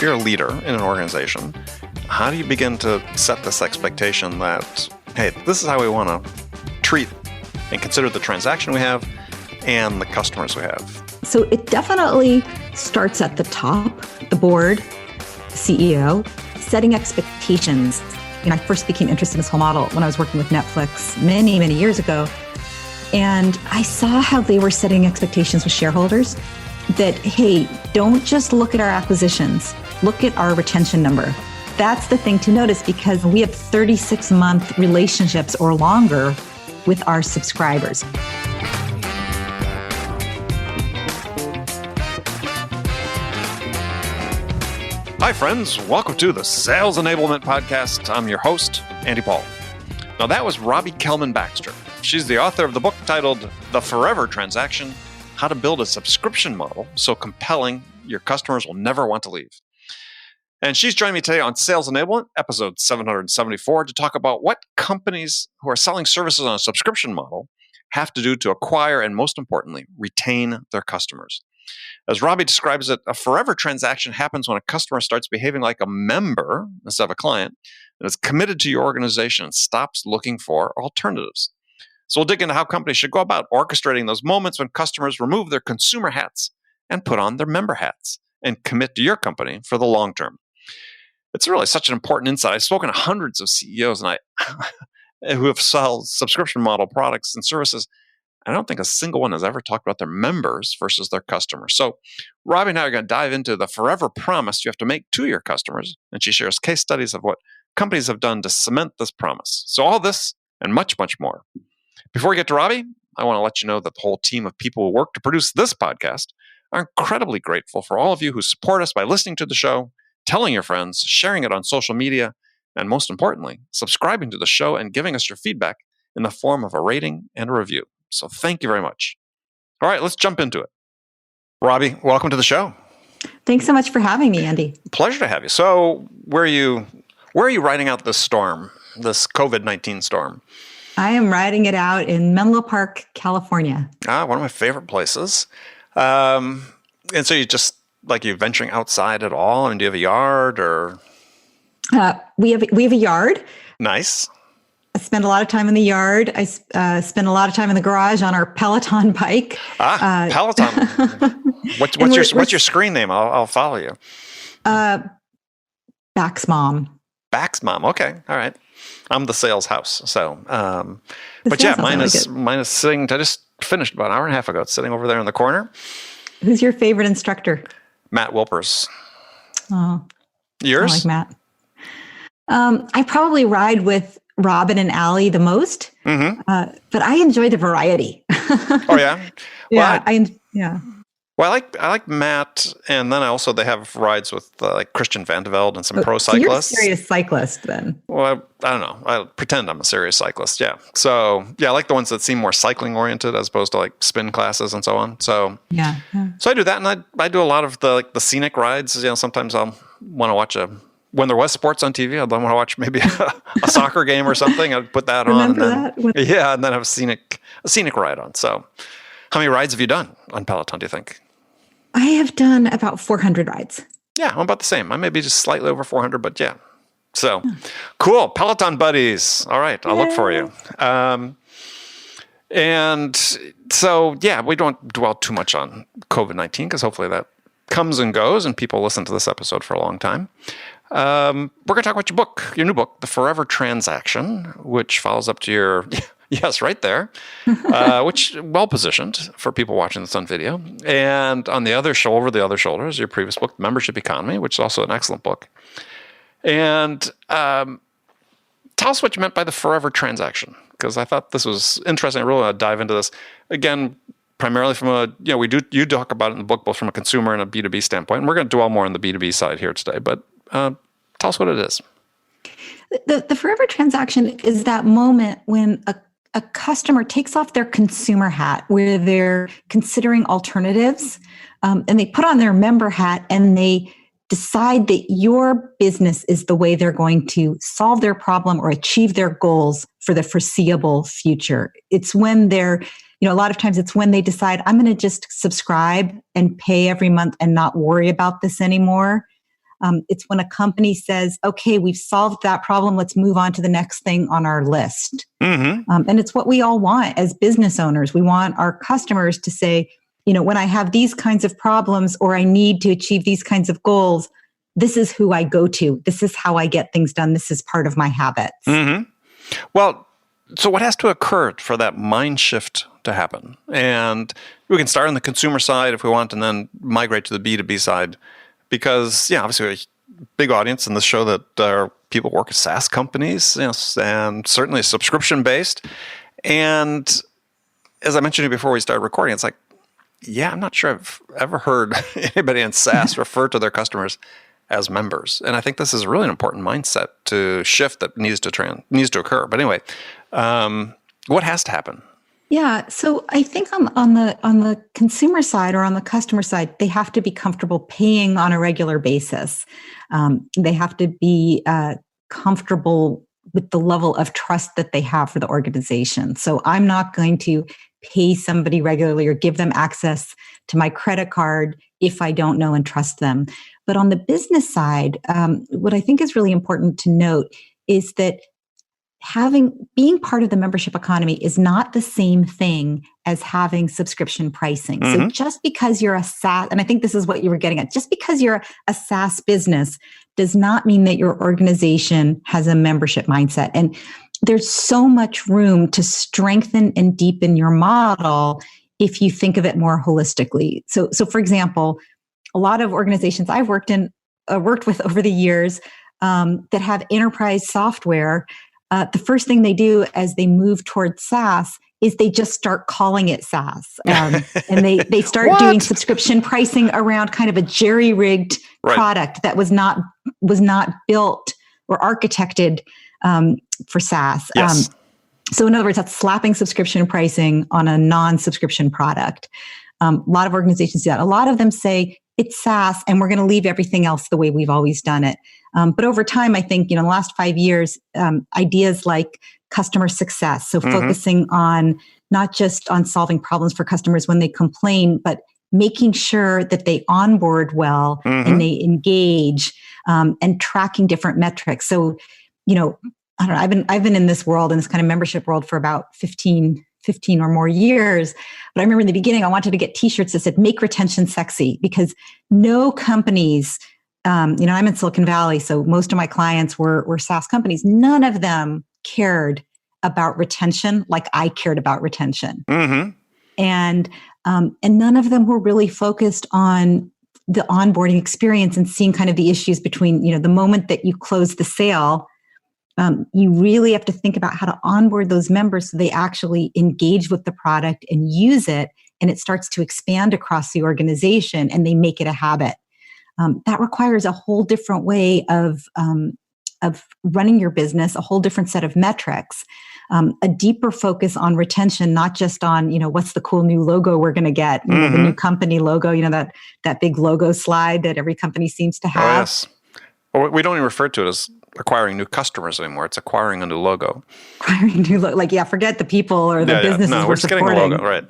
you're a leader in an organization, how do you begin to set this expectation that, hey, this is how we want to treat and consider the transaction we have and the customers we have? So it definitely starts at the top, the board, the CEO, setting expectations. I first became interested in this whole model when I was working with Netflix many, many years ago. And I saw how they were setting expectations with shareholders that, hey, don't just look at our acquisitions, look at our retention number. That's the thing to notice, because we have 36-month relationships or longer with our subscribers. Hi, friends. Welcome to the Sales Enablement Podcast. I'm your host, Andy Paul. Now, that was Robbie Kellman Baxter. She's the author of the book titled The Forever Transaction: How to Build a Subscription Model So Compelling Your Customers Will Never Want to Leave. And she's joining me today on Sales Enablement, episode 774, to talk about what companies who are selling services on a subscription model have to do to acquire and, most importantly, retain their customers. As Robbie describes it, a forever transaction happens when a customer starts behaving like a member instead of a client and is committed to your organization and stops looking for alternatives. So we'll dig into how companies should go about orchestrating those moments when customers remove their consumer hats and put on their member hats and commit to your company for the long term. It's really such an important insight. I've spoken to hundreds of CEOs who have sold subscription model products and services. I don't think a single one has ever talked about their members versus their customers. So Robbie and I are going to dive into the forever promise you have to make to your customers, and she shares case studies of what companies have done to cement this promise. So all this and much, much more. Before we get to Robbie, I want to let you know that the whole team of people who work to produce this podcast are incredibly grateful for all of you who support us by listening to the show, telling your friends, sharing it on social media, and most importantly, subscribing to the show and giving us your feedback in the form of a rating and a review. So thank you very much. All right, let's jump into it. Robbie, welcome to the show. Thanks so much for having me, Andy. Pleasure to have you. So where are you riding out this storm, this COVID-19 storm? I am riding it out in Menlo Park, California. One of my favorite places. And so you venturing outside at all? I mean, do you have a yard or? We have a yard. Nice. I spend a lot of time in the yard. I spend a lot of time in the garage on our Peloton bike. Peloton. What's your screen name? I'll follow you. Bax Mom. Bax Mom. Okay. All right. I'm the sales house. So, but yeah, mine is sitting. I just finished about an hour and a half ago. It's sitting over there in the corner. Who's your favorite instructor? Matt Wilpers. Oh, yours? I like Matt. I probably ride with Robin and Allie the most, but I enjoy the variety. Oh yeah, yeah. Well, I like Matt, and then they have rides with like Christian Van de Velde and some pro cyclists. You're a serious cyclist, then. Well, I don't know. I pretend I'm a serious cyclist. Yeah. So yeah, I like the ones that seem more cycling oriented as opposed to like spin classes and so on. So yeah. So I do that, and I do a lot of the scenic rides. Sometimes I'll want to watch when there was sports on TV, I'd want to watch maybe a soccer game or something. I'd put that on. And then have a scenic ride on. So how many rides have you done on Peloton, do you think? I have done about 400 rides. Yeah, I'm about the same. I may be just slightly over 400, but yeah. So cool. Peloton buddies. All right. I'll look for you. And so, yeah, we don't dwell too much on COVID-19 because hopefully that comes and goes and people listen to this episode for a long time. We're going to talk about your new book, The Forever Transaction, which follows up to your, yes, right there, which well-positioned for people watching this on video. And on over the other shoulder is your previous book, Membership Economy, which is also an excellent book. And tell us what you meant by the forever transaction, because I thought this was interesting. I really want to dive into this. Again, primarily from you talk about it in the book, both from a consumer and a B2B standpoint. And we're going to dwell more on the B2B side here today, but tell us what it is. The forever transaction is that moment when a customer takes off their consumer hat, where they're considering alternatives, and they put on their member hat and they decide that your business is the way they're going to solve their problem or achieve their goals for the foreseeable future. It's when they're, a lot of times it's when they decide, I'm going to just subscribe and pay every month and not worry about this anymore. It's when a company says, okay, we've solved that problem. Let's move on to the next thing on our list. And it's what we all want as business owners. We want our customers to say, when I have these kinds of problems or I need to achieve these kinds of goals, this is who I go to. This is how I get things done. This is part of my habits. Well, so what has to occur for that mind shift to happen? And we can start on the consumer side if we want and then migrate to the B2B side. Because, obviously a big audience in this show that people work at SaaS companies, and certainly subscription-based. And as I mentioned to you before we started recording, it's like, I'm not sure I've ever heard anybody in SaaS refer to their customers as members. And I think this is really an important mindset to shift that needs to occur. But anyway, what has to happen? Yeah, so I think on the consumer side or on the customer side, they have to be comfortable paying on a regular basis. They have to be comfortable with the level of trust that they have for the organization. So I'm not going to pay somebody regularly or give them access to my credit card if I don't know and trust them. But on the business side, what I think is really important to note is that being part of the membership economy is not the same thing as having subscription pricing. So just because you're a SaaS, and I think this is what you were getting at, just because you're a SaaS business does not mean that your organization has a membership mindset. And there's so much room to strengthen and deepen your model if you think of it more holistically. So for example, a lot of organizations I've worked with over the years that have enterprise software, the first thing they do as they move towards SaaS is they just start calling it SaaS. And they start doing subscription pricing around kind of a jerry-rigged product that was not built or architected for SaaS. Yes. So in other words, that's slapping subscription pricing on a non-subscription product. A lot of organizations do that. A lot of them say it's SaaS and we're going to leave everything else the way we've always done it. But over time, I think, in the last 5 years, ideas like customer success, so focusing on not just on solving problems for customers when they complain, but making sure that they onboard well and they engage and tracking different metrics. So, I don't know, I've been in this world, in this kind of membership world for about 15 or more years. But I remember in the beginning, I wanted to get t-shirts that said, make retention sexy, because no companies, I'm in Silicon Valley, so most of my clients were SaaS companies. None of them cared about retention like I cared about retention. And none of them were really focused on the onboarding experience and seeing kind of the issues between, the moment that you close the sale. You really have to think about how to onboard those members so they actually engage with the product and use it, and it starts to expand across the organization and they make it a habit. That requires a whole different way of running your business, a whole different set of metrics, a deeper focus on retention, not just on, what's the cool new logo we're going to get, the new company logo, that big logo slide that every company seems to have. Oh, yes. Well, we don't even refer to it as acquiring new customers anymore. It's acquiring a new logo. Acquiring a new logo. Forget the people or the businesses we're supporting. Getting a logo, right.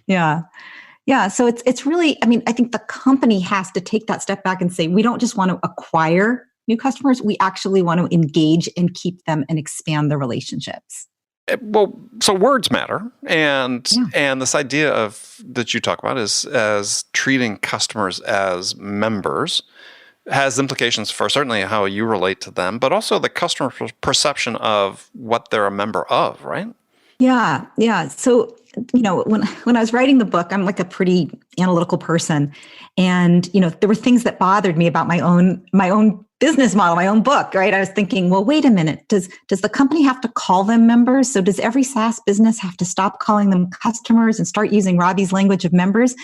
Yeah. So it's really, I think the company has to take that step back and say, we don't just want to acquire new customers. We actually want to engage and keep them and expand the relationships. Well, so words matter. And this idea that you talk about is as treating customers as members has implications for certainly how you relate to them, but also the customer perception of what they're a member of, right? Yeah. So, when I was writing the book, I'm like a pretty analytical person. And, there were things that bothered me about my own business model, my own book, right? I was thinking, well, wait a minute. Does the company have to call them members? So does every SaaS business have to stop calling them customers and start using Robbie's language of members?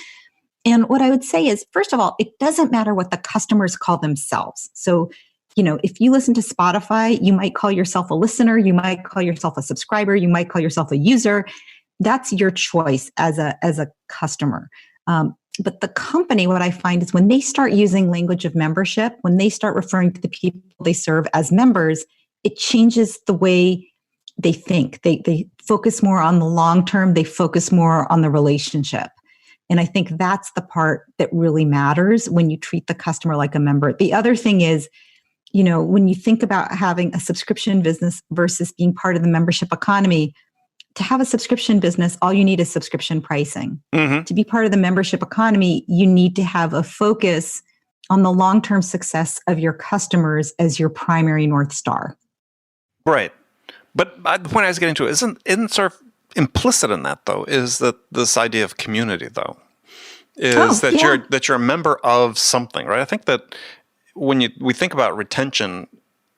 And what I would say is, first of all, it doesn't matter what the customers call themselves. So, if you listen to Spotify, you might call yourself a listener, you might call yourself a subscriber, you might call yourself a user. That's your choice as a customer. But the company, what I find is when they start using language of membership, when they start referring to the people they serve as members, it changes the way they think. They focus more on the long term. They focus more on the relationship. And I think that's the part that really matters when you treat the customer like a member. The other thing is, when you think about having a subscription business versus being part of the membership economy, to have a subscription business, all you need is subscription pricing. Mm-hmm. To be part of the membership economy, you need to have a focus on the long-term success of your customers as your primary North Star. Right. But the point I was getting to isn't sort of implicit in that, though, is that this idea of community, though, is that you're a member of something, right? I think that when we think about retention,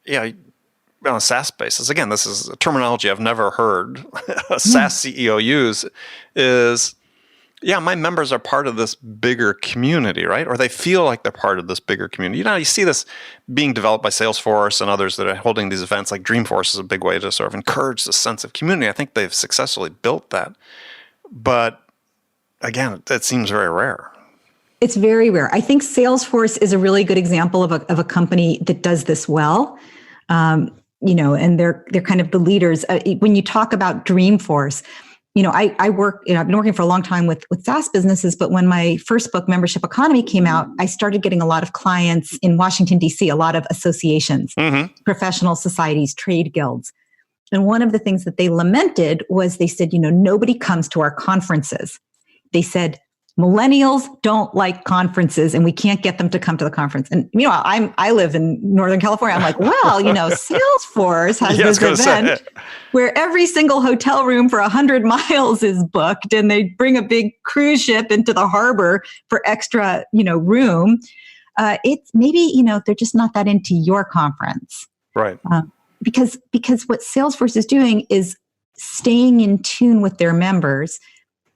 on a SaaS basis, again, this is a terminology I've never heard a SaaS CEO use, is, my members are part of this bigger community, right? Or they feel like they're part of this bigger community. You see this being developed by Salesforce and others that are holding these events, like Dreamforce is a big way to sort of encourage this sense of community. I think they've successfully built that. But again, it seems very rare. It's very rare. I think Salesforce is a really good example of a company that does this well. And they're kind of the leaders. When you talk about Dreamforce, I work, I've been working for a long time with SaaS businesses, but when my first book, Membership Economy, came out, I started getting a lot of clients in Washington, D.C., a lot of associations, professional societies, trade guilds. And one of the things that they lamented was they said, nobody comes to our conferences. They said, millennials don't like conferences and we can't get them to come to the conference. And, I live in Northern California. I'm like, well, Salesforce has this event where every single hotel room for 100 miles is booked and they bring a big cruise ship into the harbor for extra, room. It's maybe, they're just not that into your conference. Right. Because what Salesforce is doing is staying in tune with their members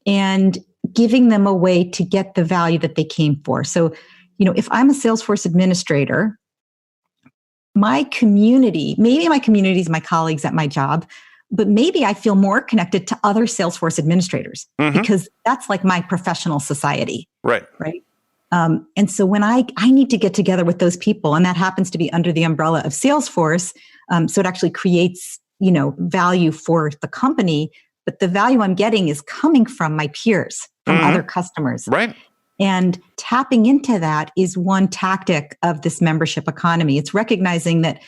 and giving them a way to get the value that they came for. So, if I'm a Salesforce administrator, my community is my colleagues at my job, but maybe I feel more connected to other Salesforce administrators because that's like my professional society. Right. Right. And so when I need to get together with those people, and that happens to be under the umbrella of Salesforce, so it actually creates, value for the company, but the value I'm getting is coming from my peers, from other customers. Right. And tapping into that is one tactic of this membership economy. It's recognizing that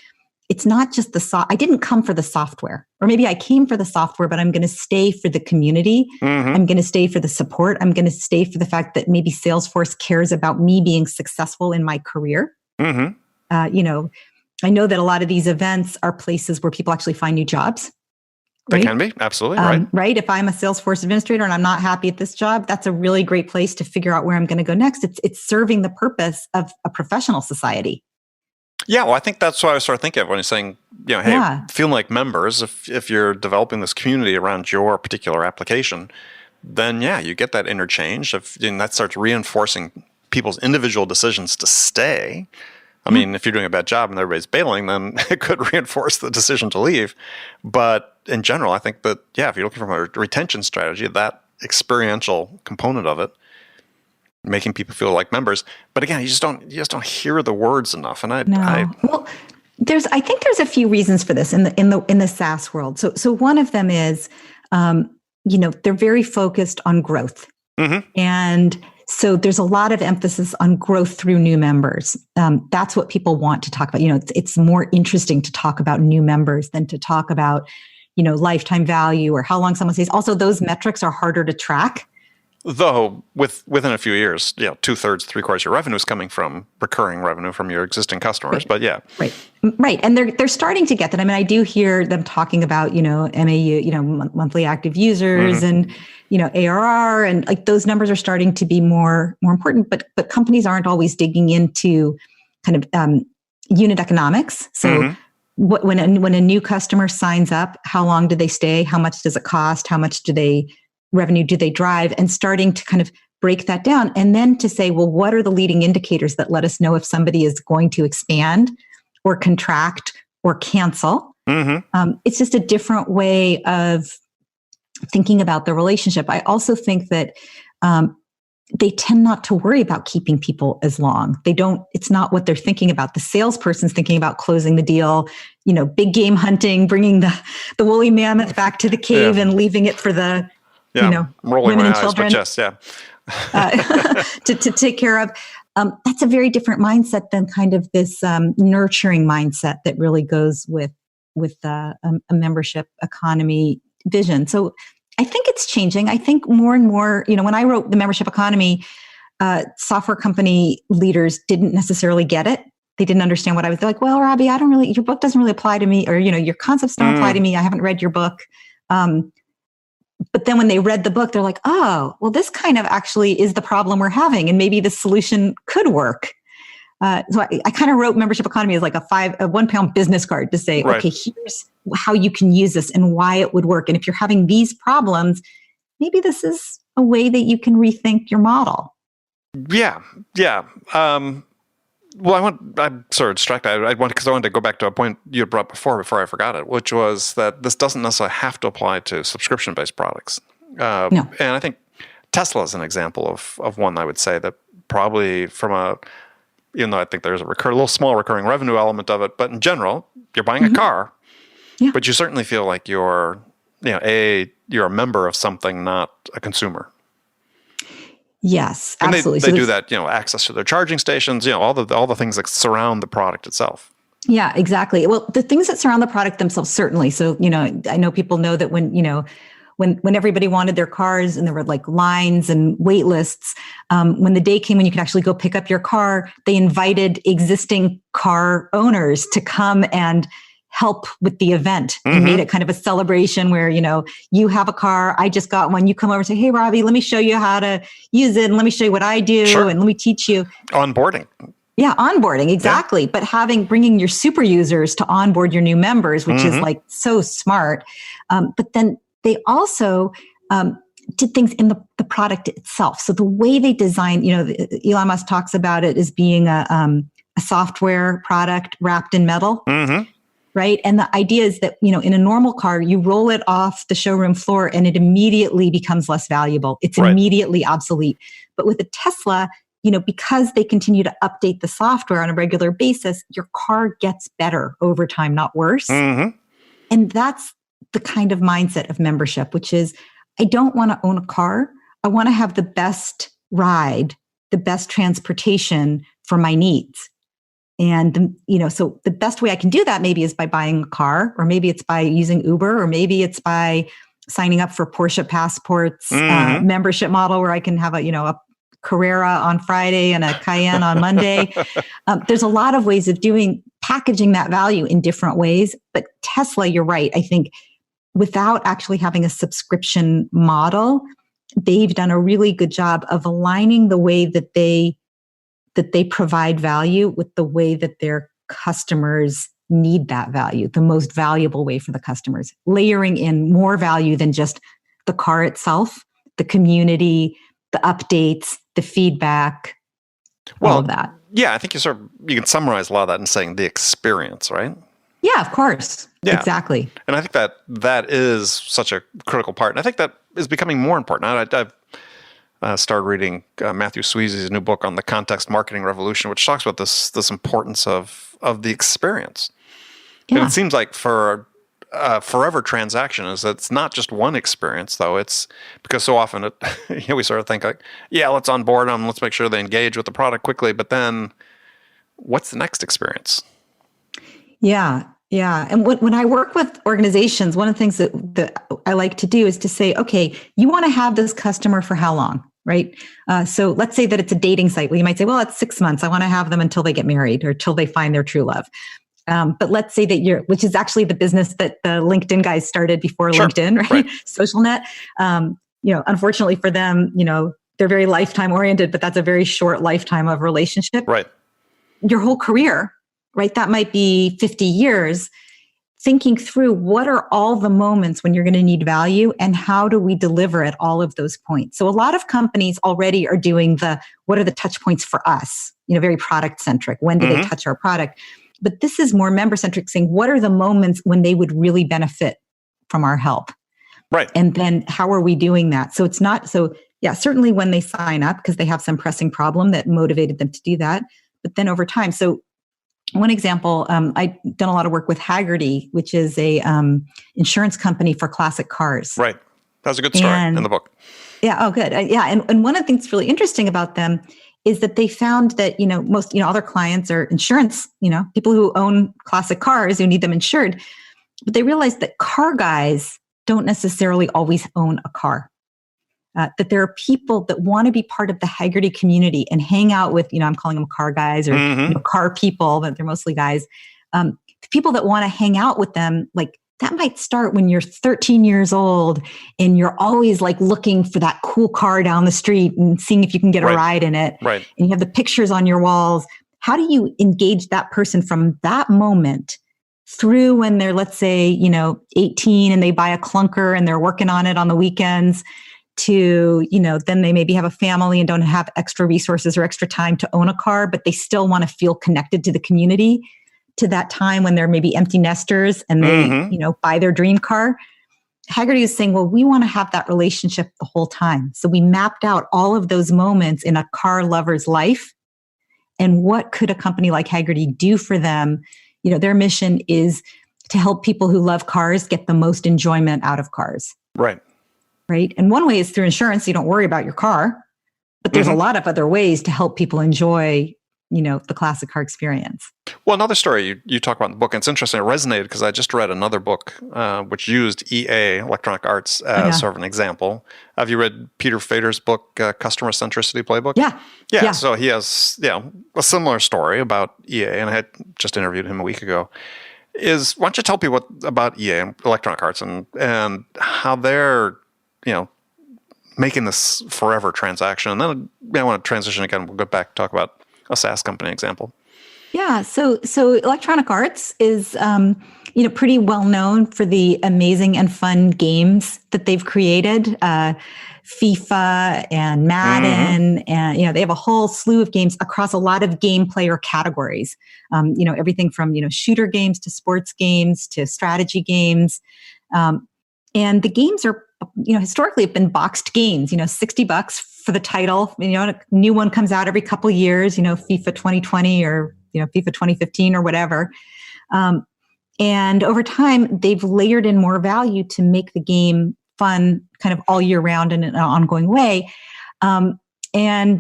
it's not just I didn't come for the software, or maybe I came for the software, but I'm going to stay for the community. I'm going to stay for the support. I'm going to stay for the fact that maybe Salesforce cares about me being successful in my career. I know that a lot of these events are places where people actually find new jobs. They right? can be, absolutely, right. Right. If I'm a Salesforce administrator and I'm not happy at this job, that's a really great place to figure out where I'm going to go next. It's serving the purpose of a professional society. Yeah, well, I think that's what I was sort of thinking of when you're saying, hey, feeling like members, if you're developing this community around your particular application, then you get that interchange and that starts reinforcing people's individual decisions to stay. I mean, if you're doing a bad job and everybody's bailing, then it could reinforce the decision to leave. But in general, I think that, if you're looking for a retention strategy, that experiential component of it, making people feel like members. But again, you just don't hear the words enough. And well, I think there's a few reasons for this in the SaaS world. So one of them is, they're very focused on growth. And so there's a lot of emphasis on growth through new members. That's what people want to talk about. It's more interesting to talk about new members than to talk about, lifetime value or how long someone stays. Also, those metrics are harder to track. Though within a few years, 2/3, 3/4 of your revenue is coming from recurring revenue from your existing customers. Right. But right, and they're starting to get that. I mean, I do hear them talking about MAU, monthly active users, and ARR, and like those numbers are starting to be more important. But companies aren't always digging into kind of unit economics. So when a new customer signs up, how long do they stay? How much does it cost? How much revenue do they drive? And starting to kind of break that down. And then to say, well, what are the leading indicators that let us know if somebody is going to expand or contract or cancel? It's just a different way of thinking about the relationship. I also think that they tend not to worry about keeping people as long. It's not what they're thinking about. The salesperson's thinking about closing the deal, big game hunting, bringing the woolly mammoth back to the cave and leaving it for the, rolling women my and eyes, children. but yes, to take care of. That's a very different mindset than kind of this nurturing mindset that really goes with a membership economy vision. So I think it's changing. I think more and more, when I wrote the membership economy, software company leaders didn't necessarily get it. They didn't understand what I was like. Well, Robbie, your book doesn't really apply to me, or, your concepts don't apply to me. I haven't read your book. But then when they read the book, they're like, oh, well, this kind of actually is the problem we're having. And maybe the solution could work. So I kind of wrote membership economy as like a 1-pound business card to say, right. Okay, here's how you can use this and why it would work. And if you're having these problems, maybe this is a way that you can rethink your model. Yeah. Well, I'm sort of distracted. Because I wanted to go back to a point you had brought before I forgot it, which was that this doesn't necessarily have to apply to subscription-based products. No. And I think Tesla is an example of one I would say that probably even though I think there's a little small recurring revenue element of it, but in general, you're buying a car, but you certainly feel like you're a member of something, not a consumer. Yes, and absolutely. They do that, access to their charging stations, all the things that surround the product itself. Yeah, exactly. Well, the things that surround the product themselves, certainly. So, I know people know that when everybody wanted their cars and there were like lines and wait lists, when the day came when you could actually go pick up your car, they invited existing car owners to come and help with the event and made it kind of a celebration where, you have a car, I just got one, you come over and say, hey, Robbie, let me show you how to use it. And let me show you what I do. Sure. And let me teach you. Onboarding. Yeah, onboarding, exactly. Yeah. But bringing your super users to onboard your new members, which is like so smart. But then they also did things in the product itself. So the way they design, Elon Musk talks about it as being a software product wrapped in metal. Right. And the idea is that, in a normal car, you roll it off the showroom floor and it immediately becomes less valuable. It's immediately obsolete. But with a Tesla, because they continue to update the software on a regular basis, your car gets better over time, not worse. And that's the kind of mindset of membership, which is, I don't want to own a car. I want to have the best ride, the best transportation for my needs. And, so the best way I can do that maybe is by buying a car, or maybe it's by using Uber, or maybe it's by signing up for Porsche Passport's membership model where I can have a Carrera on Friday and a Cayenne on Monday. There's a lot of ways of packaging that value in different ways. But Tesla, you're right. I think without actually having a subscription model, they've done a really good job of aligning the way that they provide value with the way that their customers need that value, the most valuable way for the customers, layering in more value than just the car itself, the community, the updates, the feedback, all of that. Yeah, I think you can summarize a lot of that in saying the experience, right? Yeah, of course. Yeah. Exactly. And I think that is such a critical part. And I think that is becoming more important. I've started reading Matthew Sweezy's new book on the context marketing revolution, which talks about this importance of the experience. Yeah. And it seems like for a forever transaction is that it's not just one experience, though. It's because so often we sort of think like, yeah, let's onboard them, let's make sure they engage with the product quickly. But then what's the next experience? Yeah. And when I work with organizations, one of the things that I like to do is to say, okay, you want to have this customer for how long, right? So let's say that it's a dating site. Well, you might say, well, it's 6 months. I want to have them until they get married or till they find their true love. But let's say that which is actually the business that the LinkedIn guys started before LinkedIn, right? SocialNet. Unfortunately for them, they're very lifetime oriented, but that's a very short lifetime of relationship. Right. Your whole career, right? That might be 50 years, thinking through what are all the moments when you're going to need value and how do we deliver at all of those points. So a lot of companies already are doing what are the touch points for us, very product centric. When do they touch our product? But this is more member centric, saying what are the moments when they would really benefit from our help? Right. And then how are we doing that? So it's not, certainly when they sign up because they have some pressing problem that motivated them to do that. But then over time, so one example, I've done a lot of work with Hagerty, which is a insurance company for classic cars. Right. That's a good story in the book. Yeah. Oh, good. Yeah. And one of the things that's really interesting about them is that they found that, most, all their clients are insurance, people who own classic cars who need them insured. But they realized that car guys don't necessarily always own a car. That there are people that want to be part of the Hagerty community and hang out with, I'm calling them car guys or car people, but they're mostly guys. People that want to hang out with them, like that might start when you're 13 years old and you're always like looking for that cool car down the street and seeing if you can get a ride in it. Right. And you have the pictures on your walls. How do you engage that person from that moment through when they're, let's say, 18 and they buy a clunker and they're working on it on the weekends to, then they maybe have a family and don't have extra resources or extra time to own a car, but they still want to feel connected to the community, to that time when they're maybe empty nesters and they, buy their dream car. Hagerty is saying, well, we want to have that relationship the whole time. So we mapped out all of those moments in a car lover's life. And what could a company like Hagerty do for them? Their mission is to help people who love cars get the most enjoyment out of cars. Right. Right. And one way is through insurance. So you don't worry about your car, but there's a lot of other ways to help people enjoy, the classic car experience. Well, another story you talk about in the book, and it's interesting, it resonated because I just read another book which used EA, Electronic Arts, as sort of an example. Have you read Peter Fader's book, Customer Centricity Playbook? Yeah. So he has, a similar story about EA, and I had just interviewed him a week ago. Why don't you tell people about EA, Electronic Arts, and how they're, making this forever transaction. And then I want to transition again. We'll go back and talk about a SaaS company example. Yeah. So Electronic Arts is, pretty well known for the amazing and fun games that they've created. FIFA and Madden, and, they have a whole slew of games across a lot of game player categories. Everything from, shooter games to sports games to strategy games. And the games are, historically have been boxed games, $60 for the title. A new one comes out every couple of years, FIFA 2020 or, FIFA 2015 or whatever. And over time, they've layered in more value to make the game fun kind of all year round in an ongoing way. And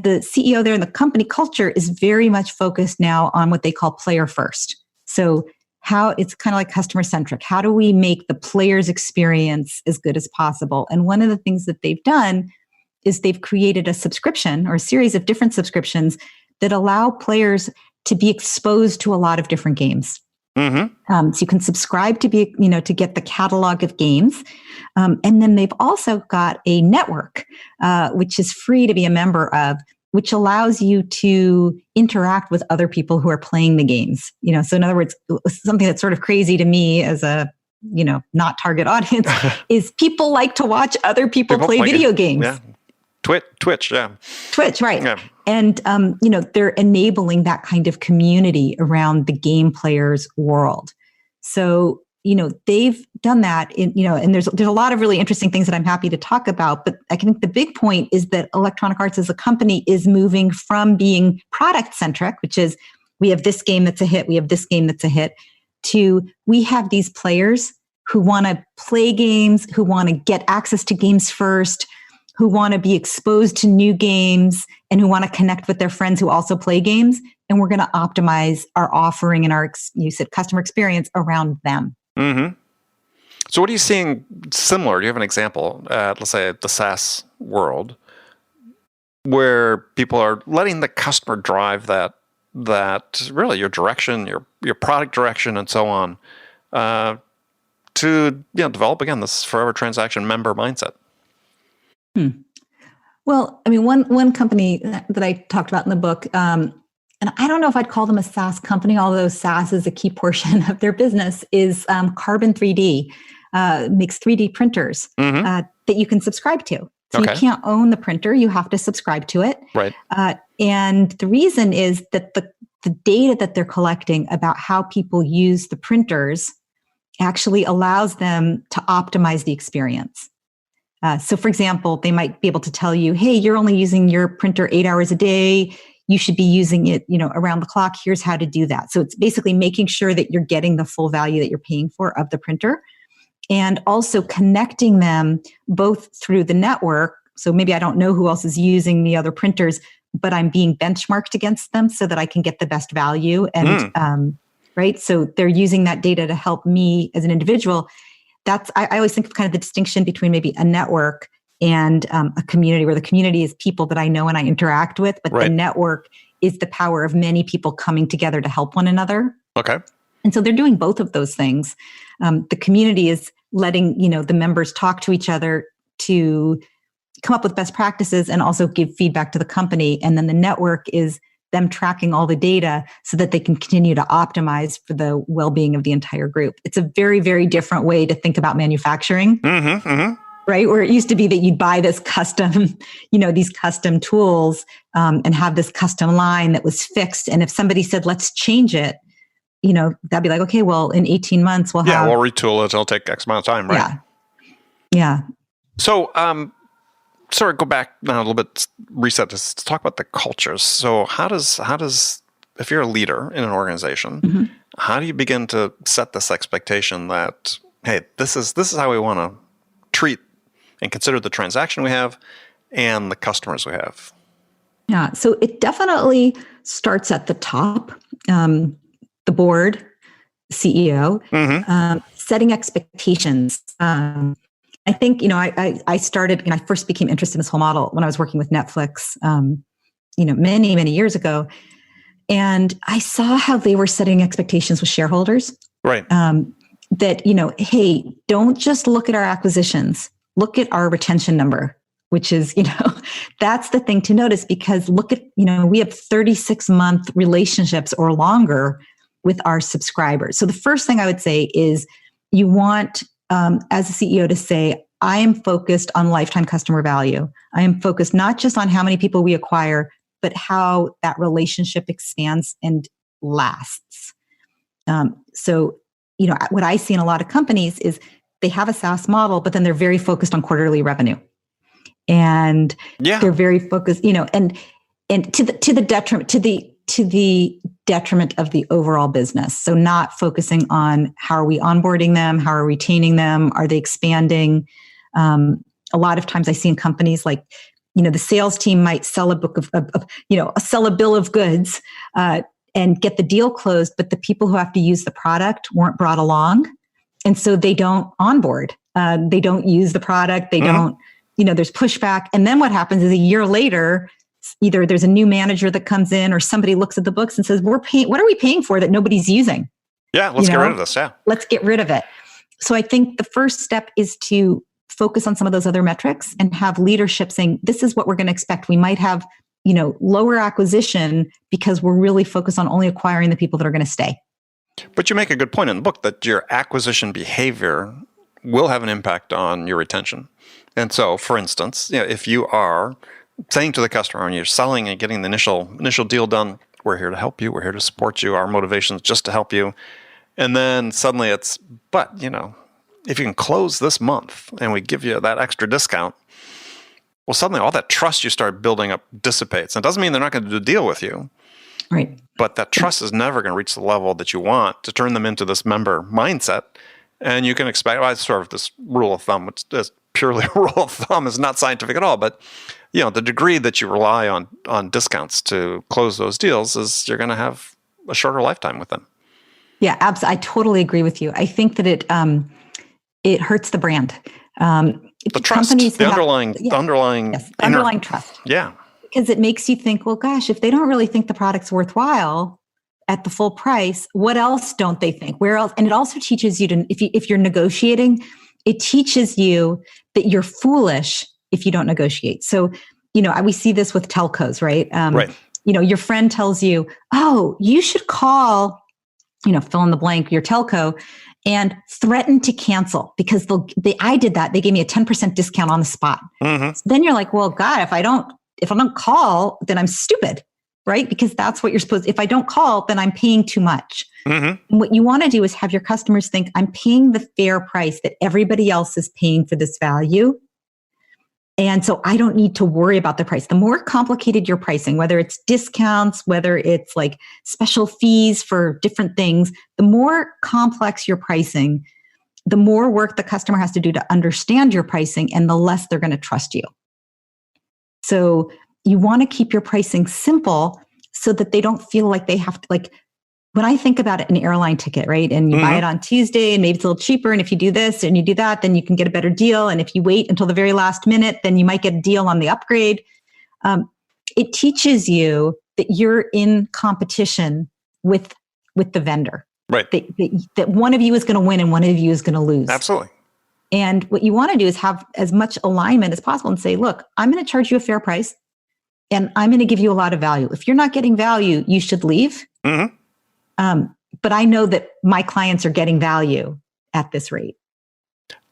the CEO there and the company culture is very much focused now on what they call player first. So how it's kind of like customer centric. How do we make the player's experience as good as possible? And one of the things that they've done is they've created a subscription or a series of different subscriptions that allow players to be exposed to a lot of different games. So you can subscribe to be, to get the catalog of games. And then they've also got a network, which is free to be a member of, which allows you to interact with other people who are playing the games. So in other words, something that's sort of crazy to me as a, not target audience is people like to watch other people play video games. Yeah. Twitch, yeah. Twitch, right. Yeah. And, they're enabling that kind of community around the game player's world. So, they've done that and there's a lot of really interesting things that I'm happy to talk about. But I think the big point is that Electronic Arts as a company is moving from being product centric, which is we have this game that's a hit, we have this game that's a hit, to we have these players who want to play games, who want to get access to games first, who want to be exposed to new games, and who want to connect with their friends who also play games. And we're going to optimize our offering and our, you said, customer experience around them. So what are you seeing similar? Do you have an example, let's say the SaaS world, where people are letting the customer drive that really your direction, your product direction, and so on, to develop again this forever transaction member mindset? Well, I mean, one company that I talked about in the book, and I don't know if I'd call them a SaaS company, although SaaS is a key portion of their business, is Carbon 3D, makes 3D printers that you can subscribe to. So you can't own the printer, you have to subscribe to it. Right. And the reason is that the data that they're collecting about how people use the printers actually allows them to optimize the experience. So for example, they might be able to tell you, hey, you're only using your printer 8 hours a day. You should be using it, around the clock. Here's how to do that. So it's basically making sure that you're getting the full value that you're paying for of the printer, and also connecting them both through the network So maybe I don't know who else is using the other printers, but I'm being benchmarked against them so that I can get the best value. And right. So they're using that data to help me as an individual. I always think of kind of the distinction between maybe a network and a community, where the community is people that I know and I interact with, but the network is the power of many people coming together to help one another. Okay. And so they're doing both of those things. The community is letting, the members talk to each other to come up with best practices and also give feedback to the company. And then the network is them tracking all the data so that they can continue to optimize for the well-being of the entire group. It's a very, very different way to think about manufacturing. Right? Where it used to be that you'd buy this custom, these custom tools and have this custom line that was fixed. And if somebody said, let's change it, that'd be like, okay, well, in 18 months, we'll retool it. It'll take X amount of time, right? Yeah. So, sort of go back now a little bit, reset this, to talk about the cultures. So how does, if you're a leader in an organization, how do you begin to set this expectation that, hey, this is how we want to treat and consider the transaction we have and the customers we have? Yeah. So it definitely starts at the top, the board, CEO, setting expectations. I think, I started, I first became interested in this whole model when I was working with Netflix, many, many years ago. And I saw how they were setting expectations with shareholders. Right. That, hey, don't just look at our acquisitions, look at our retention number, which is, that's the thing to notice, because look at, we have 36-month relationships or longer with our subscribers. So the first thing I would say is you want, as a CEO, to say, I am focused on lifetime customer value. I am focused not just on how many people we acquire, but how that relationship expands and lasts. So, what I see in a lot of companies is they have a SaaS model, but then they're very focused on quarterly revenue. And they're very focused, and to the detriment of the overall business. So not focusing on how are we onboarding them, how are we retaining them, are they expanding? A lot of times I see in companies like, the sales team might sell a book of sell a bill of goods and get the deal closed, but the people who have to use the product weren't brought along. And so they don't onboard. They don't use the product. They don't, there's pushback. And then what happens is a year later, either there's a new manager that comes in or somebody looks at the books and says, what are we paying for that nobody's using? Yeah, let's get rid of this. Yeah. Let's get rid of it. So I think the first step is to focus on some of those other metrics and have leadership saying, this is what we're going to expect. We might have, lower acquisition because we're really focused on only acquiring the people that are going to stay. But you make a good point in the book that your acquisition behavior will have an impact on your retention. And so, for instance, if you are saying to the customer and you're selling and getting the initial deal done, we're here to help you, we're here to support you, our motivation is just to help you. And then suddenly it's, but, if you can close this month and we give you that extra discount, well, suddenly all that trust you start building up dissipates. And it doesn't mean they're not going to do a deal with you. Right. But that trust is never going to reach the level that you want to turn them into this member mindset. And you can expect, it's sort of this rule of thumb, which is purely a rule of thumb, is not scientific at all. But, the degree that you rely on discounts to close those deals is you're going to have a shorter lifetime with them. Yeah, absolutely. I totally agree with you. I think that it hurts the brand. The trust, the underlying trust. Yeah. Because it makes you think, well, gosh, if they don't really think the product's worthwhile at the full price, what else don't they think? Where else? And it also teaches you to, if you're negotiating, it teaches you that you're foolish if you don't negotiate. So, we see this with telcos, right? Right. Your friend tells you, oh, you should call, fill in the blank, your telco, and threaten to cancel because I did that. They gave me a 10% discount on the spot. So then you're like, well, God, if I don't call, then I'm stupid, right? Because that's what you're supposed to. If I don't call, then I'm paying too much. And what you want to do is have your customers think, I'm paying the fair price that everybody else is paying for this value. And so I don't need to worry about the price. The more complicated your pricing, whether it's discounts, whether it's like special fees for different things, the more complex your pricing, the more work the customer has to do to understand your pricing and the less they're going to trust you. So you want to keep your pricing simple so that they don't feel like they have to, like, when I think about it, an airline ticket, right? And you buy it on Tuesday and maybe it's a little cheaper. And if you do this and you do that, then you can get a better deal. And if you wait until the very last minute, then you might get a deal on the upgrade. It teaches you that you're in competition with the vendor. Right. That one of you is going to win and one of you is going to lose. Absolutely. And what you want to do is have as much alignment as possible and say, look, I'm going to charge you a fair price and I'm going to give you a lot of value. If you're not getting value, you should leave. But I know that my clients are getting value at this rate.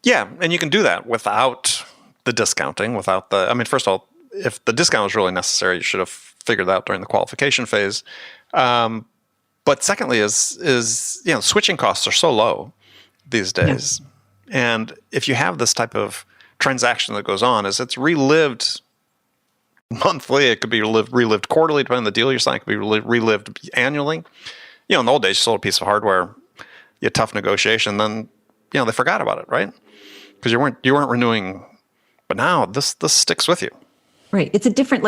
Yeah. And you can do that without the discounting, first of all, if the discount was really necessary, you should have figured that out during the qualification phase. But secondly is switching costs are so low these days. Yeah. And if you have this type of transaction that goes on, it's relived monthly. It could be relived quarterly, depending on the deal you're signing. It could be relived annually. In the old days, you sold a piece of hardware, you had tough negotiation, then they forgot about it, right? Because you weren't renewing. But now this sticks with you. Right. It's a different,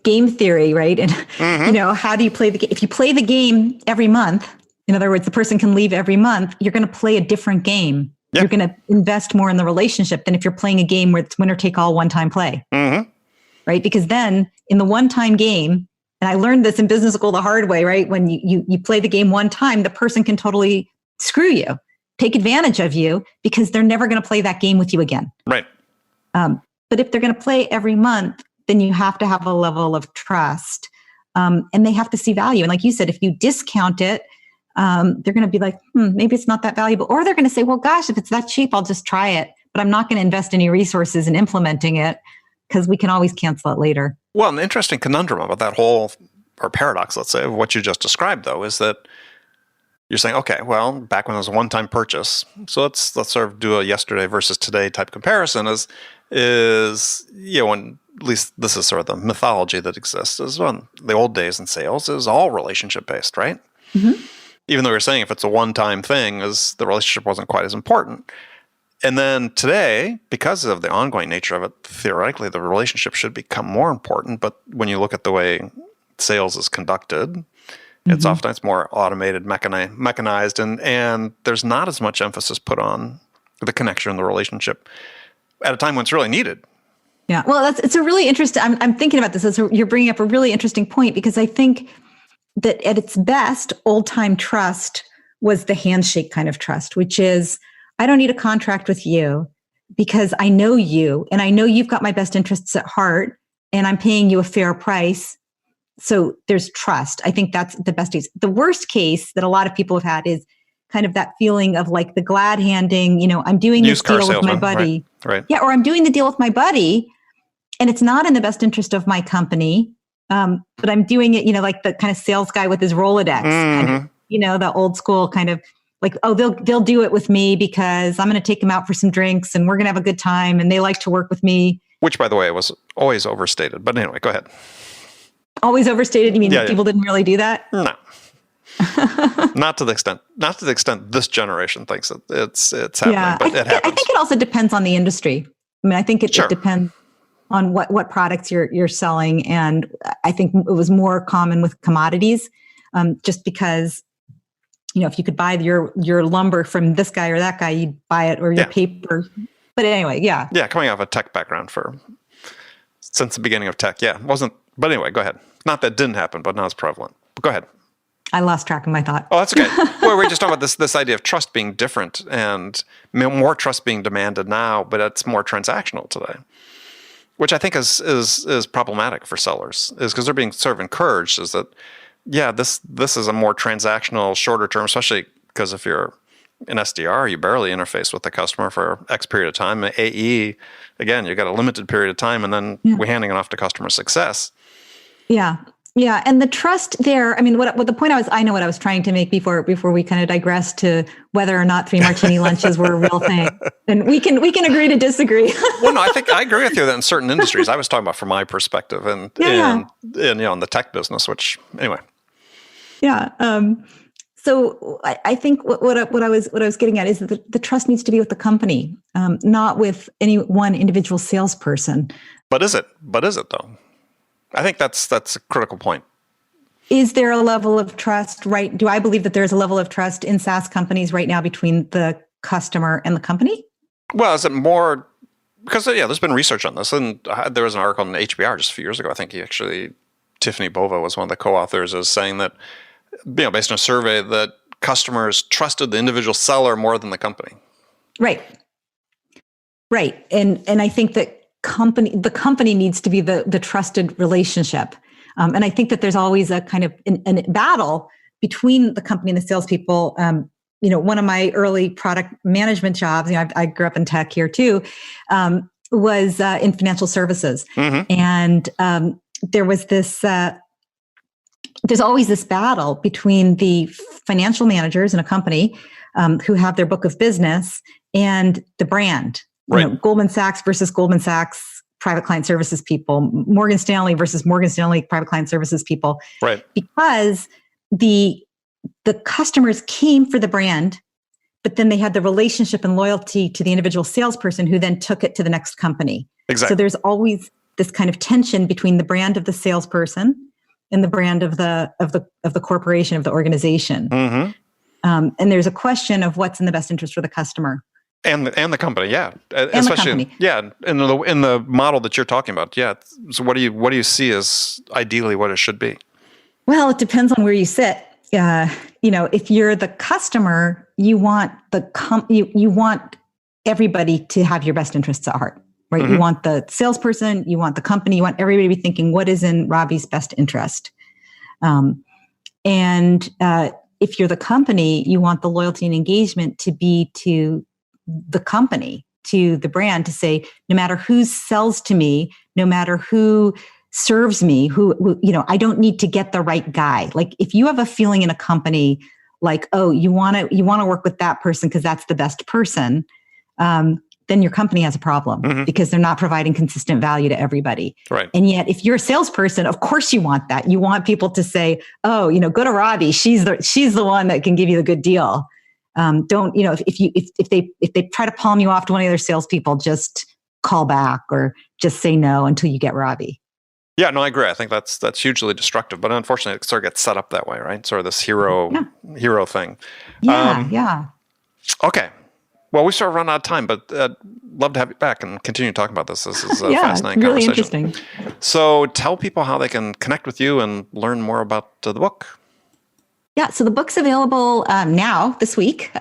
game theory, right? And, how do you play the game? If you play the game every month, in other words, the person can leave every month, you're going to play a different game. Yep. You're going to invest more in the relationship than if you're playing a game where it's winner take all, one-time play. Right? Because then in the one-time game, and I learned this in business school the hard way, right? When you play the game one time, the person can totally screw you, take advantage of you, because they're never going to play that game with you again. Right. But if they're going to play every month, then you have to have a level of trust, and they have to see value. And like you said, if you discount it, they're going to be like, maybe it's not that valuable. Or they're going to say, well, gosh, if it's that cheap, I'll just try it. But I'm not going to invest any resources in implementing it because we can always cancel it later. Well, an interesting conundrum about that whole, or paradox, let's say, of what you just described, though, is that you're saying, okay, well, back when it was a one-time purchase, so let's sort of do a yesterday versus today type comparison, is when, at least this is sort of the mythology that exists, is when the old days in sales is all relationship-based, right? Even though you're saying if it's a one-time thing, is the relationship wasn't quite as important. And then today, because of the ongoing nature of it, theoretically, the relationship should become more important. But when you look at the way sales is conducted, it's often more automated, mechanized, and there's not as much emphasis put on the connection and the relationship at a time when it's really needed. Yeah, well, it's a really interesting. I'm thinking about this. You're bringing up a really interesting point, because I think that at its best, old-time trust was the handshake kind of trust, which is, I don't need a contract with you because I know you and I know you've got my best interests at heart and I'm paying you a fair price. So there's trust. I think that's the best case. The worst case that a lot of people have had is kind of that feeling of like the glad handing, I'm doing this deal with my buddy. Right. Yeah. Or I'm doing the deal with my buddy and it's not in the best interest of my company. But I'm doing it, like the kind of sales guy with his Rolodex, kind of, the old school kind of like, oh, they'll do it with me because I'm going to take them out for some drinks and we're going to have a good time and they like to work with me. Which, by the way, was always overstated. But anyway, go ahead. Always overstated? You mean people didn't really do that? No. Not to the extent this generation thinks that it's happening, but it happens. I think it also depends on the industry. I mean, I think it depends on what products you're selling. And I think it was more common with commodities, just because, if you could buy your lumber from this guy or that guy, you'd buy it, or your paper. But anyway, yeah. Yeah, coming off a tech background since the beginning of tech, wasn't. But anyway, go ahead. Not that it didn't happen, but now it's prevalent. But go ahead. I lost track of my thought. Oh, that's okay. Well, we're just talking about this idea of trust being different and more trust being demanded now, but it's more transactional today, which I think is problematic for sellers, is because they're being sort of encouraged, is that, this is a more transactional, shorter term, especially because if you're an SDR, you barely interface with the customer for X period of time. AE, again, you got a limited period of time, and then we're handing it off to customer success. Yeah. Yeah. And the trust there, I mean, what the point I know what I was trying to make before we kind of digressed to whether or not 3 martini lunches were a real thing. And we can agree to disagree. Well, no, I think I agree with you that in certain industries, I was talking about from my perspective and in the tech business, which anyway. Yeah. So I think what I was getting at is that the trust needs to be with the company, not with any one individual salesperson. But is it though? I think that's a critical point. Is there a level of trust, right? Do I believe that there's a level of trust in SaaS companies right now between the customer and the company? Well, is it more because there's been research on this, and there was an article in HBR just a few years ago. I think Tiffany Bova was one of the co-authors, is saying that based on a survey that customers trusted the individual seller more than the company. Right. And I think that the company needs to be the trusted relationship. And I think that there's always a kind of a battle between the company and the salespeople. One of my early product management jobs, I grew up in tech here too, was in financial services. Mm-hmm. And there was this, there's always this battle between the financial managers in a company who have their book of business and the brand. Right. Goldman Sachs versus Goldman Sachs private client services people, Morgan Stanley versus Morgan Stanley private client services people. Right. Because the customers came for the brand, but then they had the relationship and loyalty to the individual salesperson who then took it to the next company. Exactly. So there's always this kind of tension between the brand of the salesperson and the brand of the corporation, of the organization. Mm-hmm. And there's a question of what's in the best interest for the customer. And the company, yeah, and especially the company. Yeah, in the model that you're talking about, yeah. So what do you see as ideally what it should be? Well, it depends on where you sit. If you're the customer, you want you want everybody to have your best interests at heart, right? Mm-hmm. You want the salesperson, you want the company, you want everybody to be thinking what is in Robbie's best interest. And if you're the company, you want the loyalty and engagement to be to the company, to the brand, to say, no matter who sells to me, no matter who serves me, who I don't need to get the right guy. Like if you have a feeling in a company, like, oh, you want to work with that person because that's the best person, then your company has a problem. Mm-hmm. Because they're not providing consistent value to everybody. Right. And yet, if you're a salesperson, of course you want that. You want people to say, oh, go to Robbie. She's the one that can give you the good deal. If they try to palm you off to one of the other salespeople, just call back or just say no until you get Robbie. Yeah, no, I agree. I think that's hugely destructive, but unfortunately, it sort of gets set up that way, right? Sort of this hero thing. Yeah. Okay. Well, we sort of run out of time, but love to have you back and continue talking about this. This is a fascinating really conversation. Interesting. So tell people how they can connect with you and learn more about the book. Yeah, so the book's available now, this week.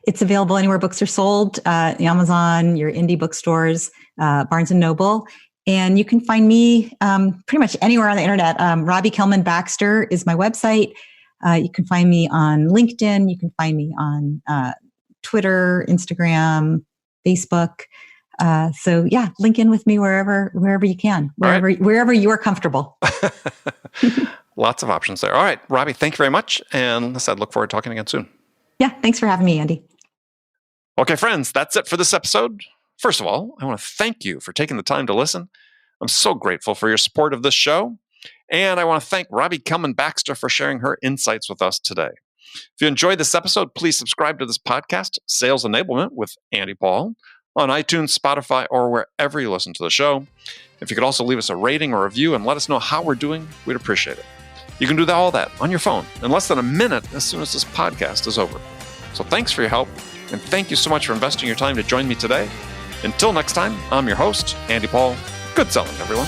It's available anywhere books are sold, Amazon, your indie bookstores, Barnes & Noble. And you can find me pretty much anywhere on the internet. Robbie Kellman Baxter is my website. You can find me on LinkedIn. You can find me on Twitter, Instagram, Facebook. So yeah, link in with me wherever you can, wherever you are comfortable. Lots of options there. All right, Robbie, thank you very much. And as I said, look forward to talking again soon. Yeah, thanks for having me, Andy. Okay, friends, that's it for this episode. First of all, I want to thank you for taking the time to listen. I'm so grateful for your support of this show. And I want to thank Robbie Kellman Baxter for sharing her insights with us today. If you enjoyed this episode, please subscribe to this podcast, Sales Enablement with Andy Paul, on iTunes, Spotify, or wherever you listen to the show. If you could also leave us a rating or review and let us know how we're doing, we'd appreciate it. You can do all that on your phone in less than a minute as soon as this podcast is over. So thanks for your help, and thank you so much for investing your time to join me today. Until next time, I'm your host, Andy Paul. Good selling, everyone.